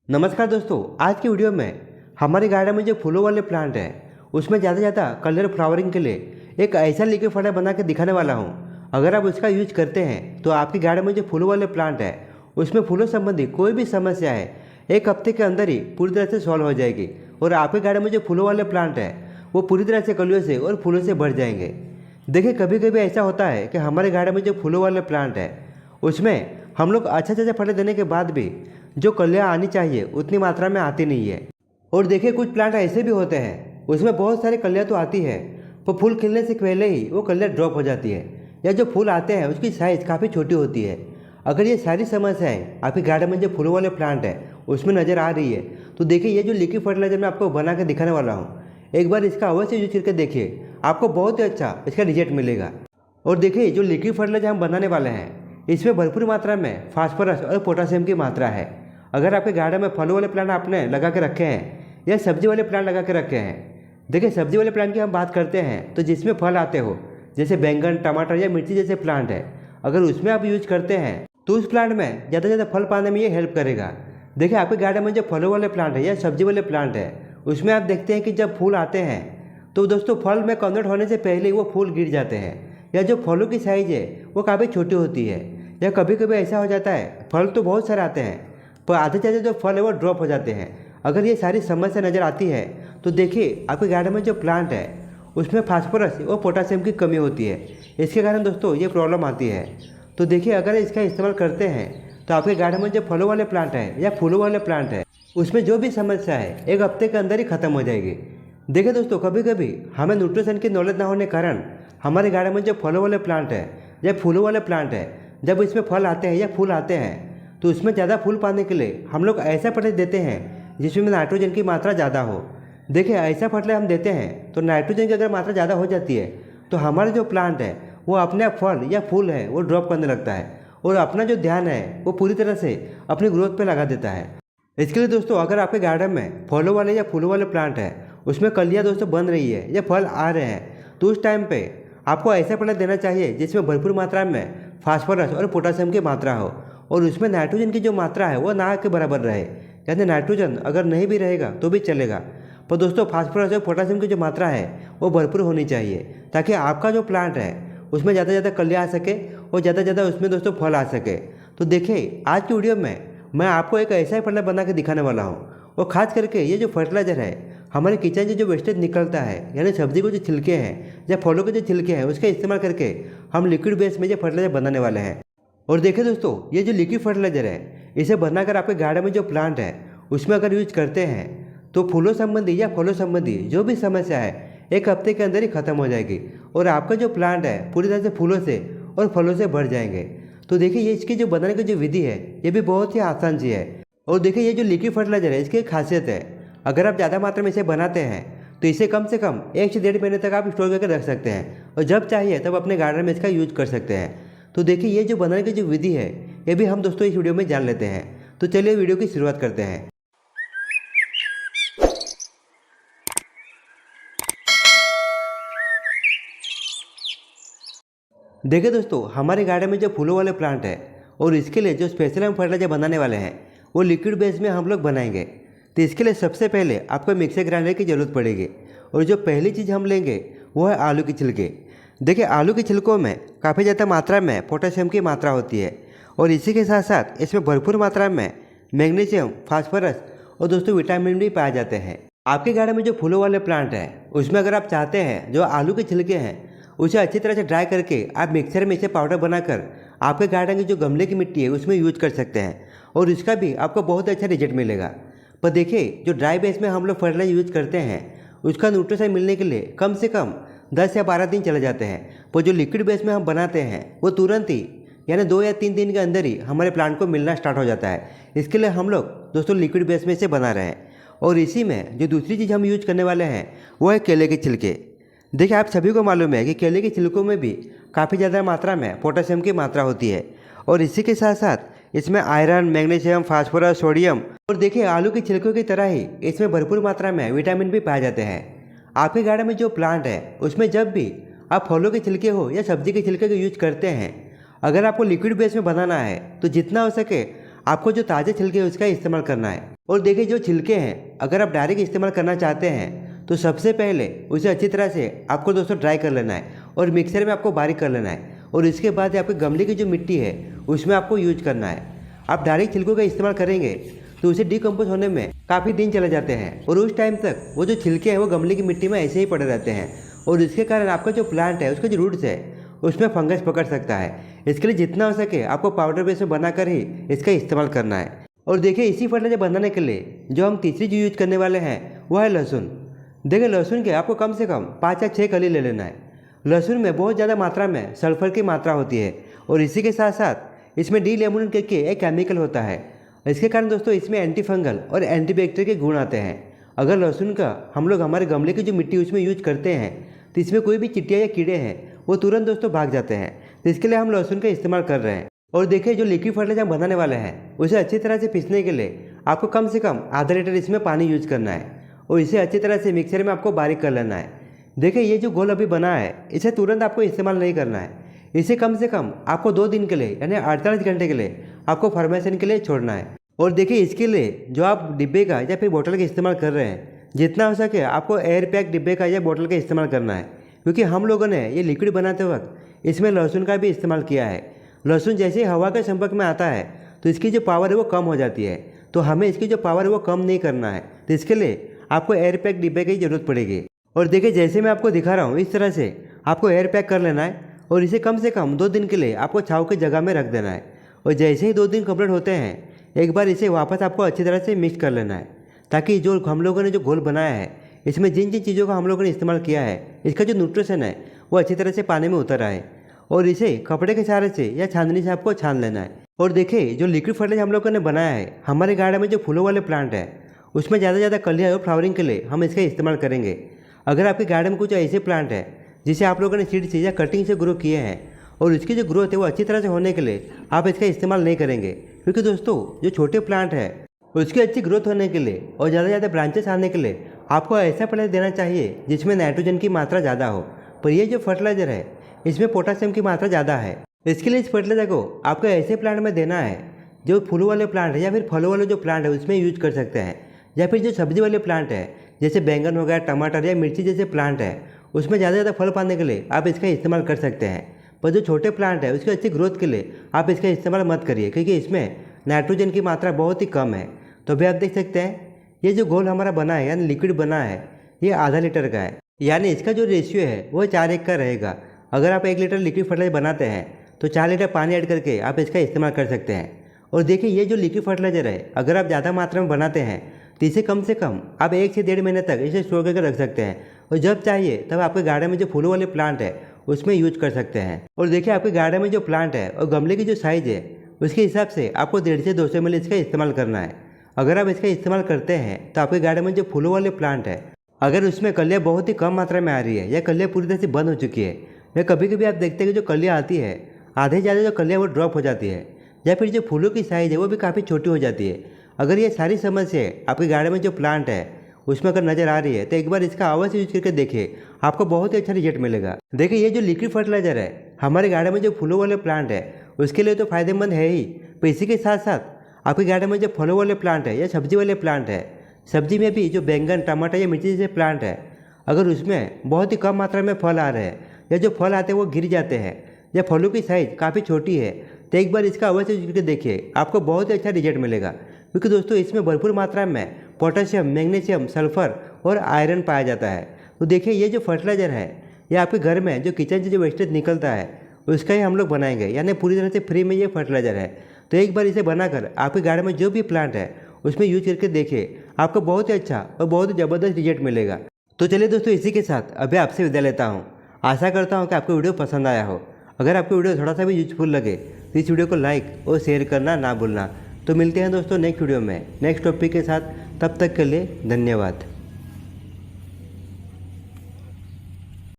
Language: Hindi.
नमस्कार दोस्तों, आज की वीडियो में हमारे गार्डन में जो फूलों वाले प्लांट है उसमें ज़्यादा ज़्यादा कलर फ्लावरिंग के लिए एक ऐसा लिक्विड फर्टिलाइजर बना के दिखाने वाला हूँ। अगर आप उसका यूज करते हैं तो आपके गार्डन में जो फूलों वाले प्लांट है उसमें फूलों संबंधी कोई भी समस्या है एक हफ्ते के अंदर ही पूरी तरह से सॉल्व हो जाएगी और आपके गार्डन में जो फूलों वाले प्लांट है वो पूरी तरह से कलियों से और फूलों से भर जाएंगे। देखिए, कभी कभी ऐसा होता है कि हमारे गार्डन में जो फूलों वाले प्लांट है उसमें हम लोग अच्छा फल देने के बाद भी जो कलियाँ आनी चाहिए उतनी मात्रा में आती नहीं है। और देखिए, कुछ प्लांट ऐसे भी होते हैं उसमें बहुत सारी कलियाँ तो आती है पर फूल खिलने से पहले ही वो कलियाँ ड्रॉप हो जाती है या जो फूल आते हैं उसकी साइज़ काफ़ी छोटी होती है। अगर ये सारी समस्याएं आपके गार्डन में जो फूलों वाले प्लांट है उसमें नज़र आ रही है तो देखिए, ये जो लिक्विड फर्टिलाइजर मैं आपको बना के दिखाने वाला हूँ, एक बार इसका अवश्य यूज करके देखिए, आपको बहुत ही अच्छा इसका रिजल्ट मिलेगा। और देखिए, जो लिक्विड फर्टिलाइजर हम बनाने वाले हैं इसमें भरपूर मात्रा में फास्फोरस और पोटासियम की मात्रा है। अगर आपके गार्डन में फलों वाले प्लांट आपने लगा के रखे हैं या सब्जी वाले प्लांट लगा के रखे हैं, देखिए सब्जी वाले प्लांट की हम बात करते हैं तो जिसमें फल आते हो जैसे बैंगन, टमाटर या मिर्ची जैसे प्लांट है, अगर उसमें आप यूज करते हैं तो उस प्लांट में ज़्यादा से ज़्यादा फल पाने में ये हेल्प करेगा। देखिए, आपके गार्डन में जो फलों वाले प्लांट है या सब्जी वाले प्लांट है उसमें आप देखते हैं कि जब फूल आते हैं तो दोस्तों फल में कन्वर्ट होने से पहले ही वो फूल गिर जाते हैं या जो फलों की साइज़ है वो काफ़ी छोटी होती है या कभी कभी ऐसा हो जाता है फल तो बहुत सारे आते हैं पर आधे से जो फल है वो ड्रॉप हो जाते हैं। अगर ये सारी समस्या नज़र आती है तो देखिए, आपके गार्डन में जो प्लांट है उसमें फास्फोरस और पोटासियम की कमी होती है, इसके कारण दोस्तों ये प्रॉब्लम आती है। तो देखिए, अगर इसका इस्तेमाल करते हैं तो आपके गार्डन में जो फलों वाले प्लांट है या फूलों वाले प्लांट है उसमें जो भी समस्या है एक हफ्ते के अंदर ही खत्म हो जाएगी। देखिए दोस्तों, कभी कभी हमें न्यूट्रिशन की नॉलेज ना होने कारण हमारे गार्डन में जो फलों वाले प्लांट है या फूलों वाले प्लांट है, जब इसमें फल आते हैं या फूल आते हैं तो उसमें ज़्यादा फूल पाने के लिए हम लोग ऐसा फर्टिलाइजर देते हैं जिसमें नाइट्रोजन की मात्रा ज़्यादा हो। देखिए, ऐसा फर्टिलाइजर हम देते हैं तो नाइट्रोजन की अगर मात्रा ज़्यादा हो जाती है तो हमारा जो प्लांट है वो अपने आप फल या फूल है वो ड्रॉप करने लगता है और अपना जो ध्यान है वो पूरी तरह से अपनी ग्रोथ पे लगा देता है। इसके लिए दोस्तों, अगर आपके गार्डन में फलों वाले या फूलों वाले प्लांट है उसमें कलियाँ दोस्तों बन रही है या फल आ रहे हैं तो उस टाइम पे आपको ऐसा फर्टिलाइजर देना चाहिए जिसमें भरपूर मात्रा में फास्फोरस और पोटासियम की मात्रा हो और उसमें नाइट्रोजन की जो मात्रा है वो ना के बराबर रहे। यानी नाइट्रोजन अगर नहीं भी रहेगा तो भी चलेगा, पर दोस्तों फास्फोरस और पोटासियम की जो मात्रा है वो भरपूर होनी चाहिए ताकि आपका जो प्लांट है उसमें ज़्यादा से ज़्यादा कलियाँ आ सके और ज़्यादा से ज़्यादा उसमें दोस्तों फल आ सके। तो देखिए, आज की वीडियो में मैं आपको एक ऐसा ही फर्टिलाइजर बना के दिखाने वाला हूँ और ख़ास करके ये जो फर्टिलाइजर है हमारे किचन से जो वेस्टेज निकलता है यानी सब्जी को जो छिलके हैं या फलों के जो छिलके हैं उसका इस्तेमाल करके हम लिक्विड बेस में जो फर्टिलाइजर बनाने वाले हैं। और देखिए दोस्तों, ये जो लिक्विड फर्टिलाइजर है इसे बनाकर आपके गार्डन में जो प्लांट है उसमें अगर यूज करते हैं तो फूलों संबंधी या फलों संबंधी जो भी समस्या है एक हफ्ते के अंदर ही खत्म हो जाएगी और आपका जो प्लांट है पूरी तरह से फूलों से और फलों से भर जाएंगे। तो देखिए, ये इसकी जो बनाने की जो विधि है ये भी बहुत ही आसान सी है। और देखिए, ये जो लिक्विड फर्टिलाइजर है इसकी एक खासियत है, अगर आप ज़्यादा मात्रा में इसे बनाते हैं तो इसे कम से कम 1 से 1.5 महीने तक आप स्टोर करके रख सकते हैं और जब चाहिए तब अपने गार्डन में इसका यूज कर सकते हैं। तो देखिए, ये जो बनाने की जो विधि है ये भी हम दोस्तों इस वीडियो में जान लेते हैं। तो चलिए वीडियो की शुरुआत करते हैं। देखिए दोस्तों, हमारे गार्डन में जो फूलों वाले प्लांट है और इसके लिए जो स्पेशल हम फर्टिलाइजर बनाने वाले हैं वो लिक्विड बेस में हम लोग बनाएंगे। तो इसके लिए सबसे पहले आपको मिक्सर ग्राइंडर की ज़रूरत पड़ेगी और जो पहली चीज़ हम लेंगे वो है आलू की छिलके। देखिए, आलू के छिलकों में काफ़ी ज़्यादा मात्रा में पोटेशियम की मात्रा होती है और इसी के साथ साथ इसमें भरपूर मात्रा में मैग्नीशियम, फास्फोरस और दोस्तों विटामिन भी पाए जाते हैं। आपके गार्डन में जो फूलों वाले प्लांट है उसमें अगर आप चाहते हैं जो आलू के छिलके हैं उसे अच्छी तरह से ड्राई करके आप मिक्सर में इसे पाउडर बनाकर आपके गार्डन की जो गमले की मिट्टी है उसमें यूज कर सकते हैं और इसका भी आपको बहुत अच्छा रिजल्ट मिलेगा। पर देखिए, जो ड्राई बेस में हम लोग फर्टिलाइजर यूज करते हैं उसका न्यूट्रिशन मिलने के लिए कम से कम 10 या 12 दिन चले जाते हैं, पर जो लिक्विड बेस में हम बनाते हैं वो तुरंत ही यानी 2 या 3 दिन के अंदर ही हमारे प्लांट को मिलना स्टार्ट हो जाता है। इसके लिए हम लोग दोस्तों लिक्विड बेस में इसे बना रहे हैं। और इसी में जो दूसरी चीज़ हम यूज करने वाले हैं वो है केले के छिलके। देखिए, आप सभी को मालूम है कि केले के छिलकों में भी काफ़ी ज़्यादा मात्रा में पोटेशियम की मात्रा होती है और इसी के साथ साथ इसमें आयरन, मैग्नीशियम, फास्फोरस, सोडियम और देखिए आलू के छिलकों की तरह ही इसमें भरपूर मात्रा में विटामिन भी पाए जाते हैं। आपके गार्डन में जो प्लांट है उसमें जब भी आप फलों के छिलके हो या सब्जी के छिलके का यूज करते हैं, अगर आपको लिक्विड बेस में बनाना है तो जितना हो सके आपको जो ताज़े छिलके उसका इस्तेमाल करना है। और देखिए जो छिलके हैं अगर आप डायरेक्ट इस्तेमाल करना चाहते हैं तो सबसे पहले उसे अच्छी तरह से आपको दोस्तों ड्राई कर लेना है और मिक्सर में आपको बारीक कर लेना है और इसके बाद आपके गमले की जो मिट्टी है उसमें आपको यूज करना है। आप डायरेक्ट छिलकों का इस्तेमाल करेंगे तो उसे डिकम्पोज होने में काफ़ी दिन चले जाते हैं और उस टाइम तक वो जो छिलके हैं वो गमले की मिट्टी में ऐसे ही पड़े रहते हैं और इसके कारण आपका जो प्लांट है उसके जो रूट्स है उसमें फंगस पकड़ सकता है। इसके लिए जितना हो सके आपको पाउडर बेस में बनाकर ही इसका इस्तेमाल करना है। और देखिए इसी फर्टिलाइजर बनाने के लिए जो हम तीसरी जो यूज करने वाले हैं वो है लहसुन। देखिए लहसुन के आपको कम से कम 5 या 6 कली ले लेना है। लहसुन में बहुत ज़्यादा मात्रा में सल्फर की मात्रा होती है और इसी के साथ साथ इसमें डी लेमोनिन करके एक केमिकल होता है। इसके कारण दोस्तों इसमें एंटी फंगल और एंटीबैक्टीरियल के गुण आते हैं। अगर लहसुन का हम लोग हमारे गमले की जो मिट्टी उसमें यूज करते हैं तो इसमें कोई भी चिट्टिया या कीड़े हैं वो तुरंत दोस्तों भाग जाते हैं। तो इसके लिए हम लहसुन का इस्तेमाल कर रहे हैं। और देखिए जो लिक्विड फर्टिलाइजर हम बनाने वाले हैं उसे अच्छी तरह से पीसने के लिए आपको कम से कम आधा लीटर इसमें पानी यूज करना है और इसे अच्छी तरह से मिक्सर में आपको बारीक कर लेना है। देखिए ये जो घोल अभी बना है इसे तुरंत आपको इस्तेमाल नहीं करना है। इसे कम से कम आपको 2 दिन के लिए यानी 48 घंटे के लिए आपको फॉर्मेशन के लिए छोड़ना है। और देखिए इसके लिए जो आप डिब्बे का या फिर बोतल का इस्तेमाल कर रहे हैं जितना हो सके आपको एयर पैक डिब्बे का या बोतल का इस्तेमाल करना है क्योंकि हम लोगों ने ये लिक्विड बनाते वक्त इसमें लहसुन का भी इस्तेमाल किया है। लहसुन जैसे ही हवा के संपर्क में आता है तो इसकी जो पावर है वो कम हो जाती है। तो हमें इसकी जो पावर है वो कम नहीं करना है। तो इसके लिए आपको एयर पैक डिब्बे की ज़रूरत पड़ेगी। और देखिए जैसे मैं आपको दिखा रहा हूँ इस तरह से आपको एयर पैक कर लेना है और इसे कम से कम 2 दिन के लिए आपको छाँव की जगह में रख देना है। और जैसे ही 2 दिन कंप्लीट होते हैं एक बार इसे वापस आपको अच्छी तरह से मिक्स कर लेना है ताकि जो हम लोगों ने जो घोल बनाया है इसमें जिन जिन चीज़ों का हम लोगों ने इस्तेमाल किया है इसका जो न्यूट्रिशन है वो अच्छी तरह से पानी में उतर आए और इसे कपड़े के सहारे से या छाननी से आपको छान लेना है। और देखिए जो लिक्विड फर्टिलाइजर हम लोगों ने बनाया है हमारे गार्डन में जो फूलों वाले प्लांट है उसमें ज़्यादा से ज़्यादा कलियाँ और फ्लावरिंग के लिए हम इसका इस्तेमाल करेंगे। अगर आपके गार्डन में कुछ ऐसे प्लांट है जिसे आप लोगों ने सीड से या कटिंग से ग्रो किए हैं और इसकी जो ग्रोथ है वो अच्छी तरह से होने के लिए आप इसका इस्तेमाल नहीं करेंगे क्योंकि दोस्तों जो छोटे प्लांट है उसकी अच्छी ग्रोथ होने के लिए और ज़्यादा से ज़्यादा ब्रांचेस आने के लिए आपको ऐसा फर्टिलाइजर देना चाहिए जिसमें नाइट्रोजन की मात्रा ज़्यादा हो। पर ये जो फर्टिलाइजर है इसमें पोटासियम की मात्रा ज़्यादा है। इसके लिए इस फर्टिलाइजर को आपको ऐसे प्लांट में देना है जो फूलों वाले प्लांट है या फिर फलों वाले जो प्लांट है उसमें यूज कर सकते हैं या फिर जो सब्जी वाले प्लांट है जैसे बैंगन हो गया, टमाटर या मिर्ची जैसे प्लांट है उसमें ज़्यादा से ज़्यादा फल पाने के लिए आप इसका इस्तेमाल कर सकते हैं। पर जो छोटे प्लांट है उसकी अच्छी ग्रोथ के लिए आप इसका इस्तेमाल मत करिए क्योंकि इसमें नाइट्रोजन की मात्रा बहुत ही कम है। तो अभी आप देख सकते हैं ये जो घोल हमारा बना है यानी लिक्विड बना है ये आधा लीटर का है यानी इसका जो रेशियो है वो 4:1 का रहेगा। अगर आप 1 लीटर लिक्विड फर्टिलाइजर बनाते हैं तो 4 लीटर पानी ऐड करके आप इसका इस्तेमाल कर सकते हैं। और देखिए ये जो लिक्विड फर्टिलाइजर है अगर आप ज़्यादा मात्रा में बनाते हैं तो इसे कम से कम आप 1 से 1.5 महीने तक इसे स्टोर करके रख सकते हैं और जब चाहिए तब आपके गार्डन में जो फूलों वाले प्लांट है उसमें यूज कर सकते हैं। और देखिए आपके गार्डन में जो प्लांट है और गमले की जो साइज़ है उसके हिसाब से आपको 150 से 200 ml इसका इस्तेमाल करना है। अगर आप इसका इस्तेमाल करते हैं तो आपके गार्डन में जो फूलों वाले प्लांट है अगर उसमें कलियाँ बहुत ही कम मात्रा में आ रही है या कलियाँ पूरी तरह से बंद हो चुकी है या कभी कभी आप देखते हैं कि जो कलियाँ आती है आधे ज़्यादा जो कलियाँ वो ड्रॉप हो जाती है या फिर जो फूलों की साइज़ है वो भी काफ़ी छोटी हो जाती है। अगर ये सारी समस्या आपके गार्डन में जो प्लांट है उसमें अगर नज़र आ रही है तो एक बार इसका अवश्य यूज करके देखिए, आपको बहुत ही अच्छा रिजल्ट मिलेगा। देखिए ये जो लिक्विड फर्टिलाइजर है हमारे गार्डन में जो फूलों वाले प्लांट है उसके लिए तो फायदेमंद है ही, पर इसी के साथ साथ आपके गार्डन में जो फलों वाले प्लांट है या सब्जी वाले प्लांट है, सब्जी में भी जो बैंगन, टमाटर या मिर्ची जैसे प्लांट है, अगर उसमें बहुत ही कम मात्रा में फल आ रहे हैं या जो फल आते हैं वो गिर जाते हैं या फलों की साइज़ काफ़ी छोटी है, तो एक बार इसका अवश्य यूज करके देखिए, आपको बहुत ही अच्छा रिजल्ट मिलेगा। क्योंकि दोस्तों इसमें भरपूर मात्रा में पोटेशियम, मैग्नीशियम, सल्फर और आयरन पाया जाता है। तो देखिए ये जो फर्टिलाइज़र है ये आपके घर में जो किचन से जो वेस्टेज निकलता है उसका ही हम लोग बनाएंगे, यानी पूरी तरह से फ्री में ये फर्टिलाइज़र है। तो एक बार इसे बनाकर आपके गार्डन में जो भी प्लांट है उसमें यूज करके देखिए, आपको बहुत ही अच्छा और बहुत ही ज़बरदस्त रिजल्ट मिलेगा। तो चलिए दोस्तों इसी के साथ अभी आपसे विदा लेता हूँ। आशा करता हूँ कि आपको वीडियो पसंद आया हो। अगर आपको वीडियो थोड़ा सा भी यूजफुल लगे तो इस वीडियो को लाइक और शेयर करना ना भूलना। तो मिलते हैं दोस्तों नेक्स्ट वीडियो में नेक्स्ट टॉपिक के साथ, तब तक के लिए धन्यवाद।